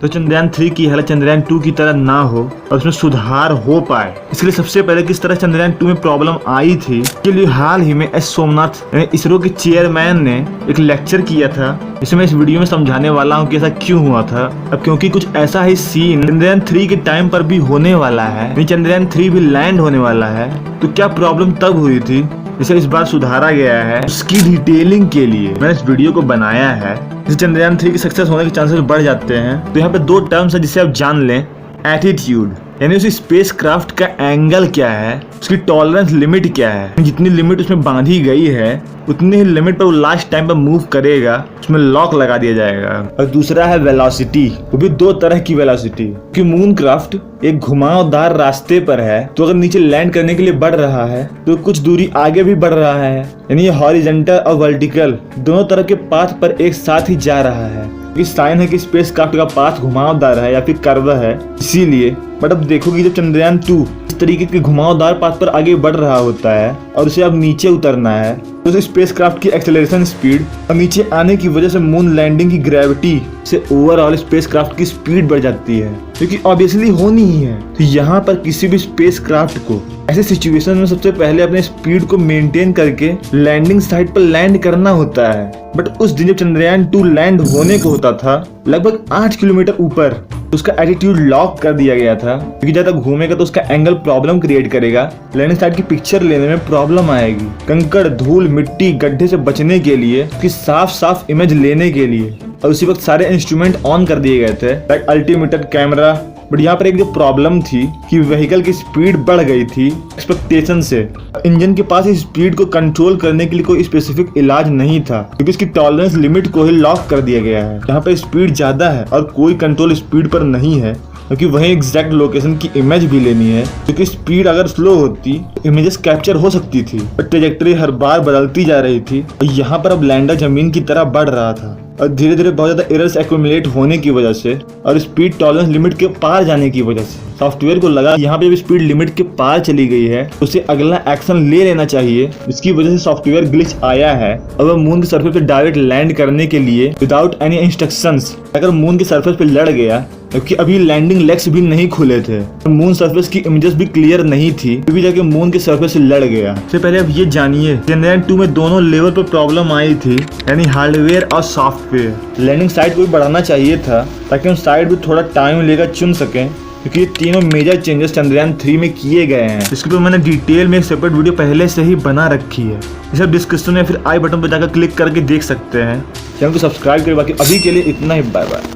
तो चंद्रयान 3 की हालत चंद्रयान 2 की तरह ना हो और उसमें सुधार हो पाए, इसके लिए सबसे पहले किस तरह चंद्रयान 2 में प्रॉब्लम आई थी के लिए हाल ही में एस सोमनाथ यानी इसरो के चेयरमैन ने एक लेक्चर किया था, जिसमें इस वीडियो में समझाने वाला हूँ कि ऐसा क्यों हुआ था। अब क्योंकि कुछ ऐसा ही सीन चंद्रयान 3 के टाइम पर भी होने वाला है, चंद्रयान 3 भी लैंड होने वाला है, तो क्या प्रॉब्लम तब हुई थी जिसे इस बार सुधारा गया है, उसकी डिटेलिंग के लिए मैंने इस वीडियो को बनाया है। जिससे चंद्रयान 3 की सक्सेस होने के चांसेस बढ़ जाते हैं। तो यहाँ पे दो टर्म्स है जिसे आप जान लें। एटीट्यूड यानी उस स्पेस क्राफ्ट का एंगल क्या है, उसकी टॉलरेंस लिमिट क्या है, जितनी लिमिट उसमें बांधी गई है उतनी ही लिमिट पर वो लास्ट टाइम पर मूव करेगा, उसमें लॉक लगा दिया जाएगा। और दूसरा है वेलोसिटी, वो भी दो तरह की वेलोसिटी, कि मून क्राफ्ट एक घुमावदार रास्ते पर है, तो अगर नीचे लैंड करने के लिए बढ़ रहा है तो कुछ दूरी आगे भी बढ़ रहा है, यानी ये हॉरिजॉन्टल और वर्टिकल दोनों तरह के पाथ पर एक साथ ही जा रहा है। इस साइन है कि स्पेस क्राफ्ट का पाथ घुमावदार है या फिर कर्व है, इसीलिए। बट अब देखोगे जब चंद्रयान 2 इस तरीके के घुमावदार पाथ पर आगे बढ़ रहा होता है और उसे अब नीचे उतरना है, तो स्पेस क्राफ्ट की एक्सेलरेशन स्पीड और नीचे आने की वजह से मून लैंडिंग की ग्रेविटी से ओवरऑल स्पेस क्राफ्ट की स्पीड बढ़ जाती है, क्योंकि ऑब्वियसली होनी ही है। तो यहाँ पर किसी भी स्पेस क्राफ्ट को ऐसे सिचुएशन में सबसे पहले अपने स्पीड को मेंटेन करके लैंडिंग साइट पर लैंड करना होता है। बट उस दिन जब चंद्रयान 2 लैंड होने को होता था लगभग 8 किलोमीटर ऊपर, तो उसका एटीट्यूड लॉक कर दिया गया था, क्योंकि जब तक घूमेगा तो उसका एंगल प्रॉब्लम क्रिएट करेगा, लैंडिंग साइट की पिक्चर लेने में प्रॉब्लम आएगी। कंकड़, धूल, मिट्टी, गड्ढे से बचने के लिए, उसकी साफ साफ इमेज लेने के लिए और उसी वक्त सारे इंस्ट्रूमेंट ऑन कर दिए गए थे, लाइक अल्टीमीटर, कैमरा। बट यहाँ पर एक जो प्रॉब्लम थी कि व्हीकल की स्पीड बढ़ गई थी एक्सपेक्टेशन से। इंजन के पास इस स्पीड को कंट्रोल करने के लिए कोई स्पेसिफिक इलाज नहीं था, क्योंकि इसकी टॉलरेंस लिमिट को ही लॉक कर दिया गया है। यहाँ पर स्पीड ज्यादा है और कोई कंट्रोल स्पीड पर नहीं है, क्योंकि वहीं एग्जैक्ट लोकेशन की इमेज भी लेनी है, क्योंकि स्पीड अगर स्लो होती तो इमेजेस कैप्चर हो सकती थी, बट ट्रैजेक्टरी हर बार बदलती जा रही थी। और यहाँ पर अब लैंडर जमीन की तरह बढ़ रहा था और धीरे धीरे बहुत ज्यादा एरर्स एक्यूमुलेट होने की वजह से और स्पीड टॉलरेंस लिमिट के पार जाने की वजह से सॉफ्टवेयर को लगा यहाँ पे जब स्पीड लिमिट के पार चली गई है तो उसे अगला एक्शन ले लेना चाहिए, जिसकी वजह से सॉफ्टवेयर ग्लिच आया है और वह मून के सरफेस पे डायरेक्ट लैंड करने के लिए विदाउट एनी इंस्ट्रक्शंस अगर मून के सरफेस पे लड़ गया, क्योंकि अभी लैंडिंग लेग्स भी नहीं खुले थे, मून सरफेस की इमेजेस भी क्लियर नहीं थी, तभी जाके मून के सरफेस से लड़ गया। सबसे पहले अब ये जानिए चंद्रयान 2 में दोनों लेवल पर प्रॉब्लम आई थी, यानी हार्डवेयर और सॉफ्टवेयर। लैंडिंग साइट को भी बढ़ाना चाहिए था ताकि हम साइट भी थोड़ा टाइम लेकर चुन सकें, क्योंकि ये तीनों मेजर चेंजेस चंद्रयान 3 में किए गए हैं, जिसके ऊपर मैंने डिटेल में एक सेपरेट वीडियो पहले से ही बना रखी है। ये सब डिस्क्रिप्शन में फिर आई बटन पर जाकर क्लिक करके देख सकते हैं। चैनल को सब्सक्राइब करें। बाकी अभी के लिए इतना ही, बाय बाय।